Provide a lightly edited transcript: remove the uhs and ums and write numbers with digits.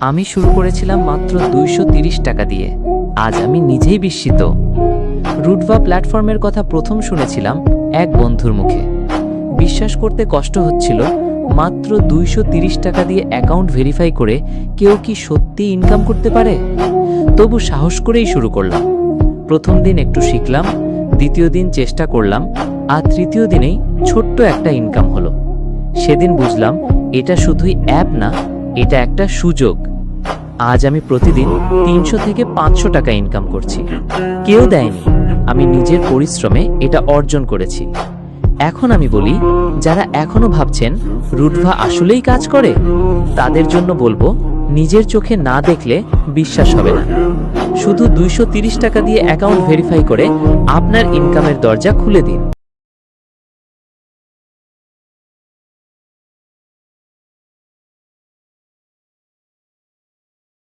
আমি শুরু করেছিলাম মাত্র 230 টাকা দিয়ে। আজ আমি নিজেই বিস্মিত। রুটভা প্ল্যাটফর্মের কথা প্রথম শুনেছিলাম এক বন্ধুর মুখে। বিশ্বাস করতে কষ্ট হচ্ছিল, মাত্র 230 টাকা দিয়ে অ্যাকাউন্ট ভেরিফাই করে কেউ কি সত্যি ইনকাম করতে পারে। তবু সাহস করেই শুরু করলাম। প্রথম দিন একটু শিখলাম, দ্বিতীয় দিন চেষ্টা করলাম, আর তৃতীয় দিনেই ছোট্ট একটা ইনকাম হলো। সেদিন বুঝলাম এটা শুধুই অ্যাপ না, এটা একটা সুযোগ। আজ আমি প্রতিদিন 300 থেকে 500 টাকা ইনকাম করছি। কেউ দেয়নি, আমি নিজের পরিশ্রমে এটা অর্জন করেছি। এখন আমি বলি, যারা এখনো ভাবছেন রুটভা আসলেই কাজ করে, তাদের জন্য বলবো, নিজের চোখে না দেখলে বিশ্বাস হবে না। শুধু 230 টাকা দিয়ে অ্যাকাউন্ট ভেরিফাই করে আপনার ইনকামের দরজা খুলে দিন।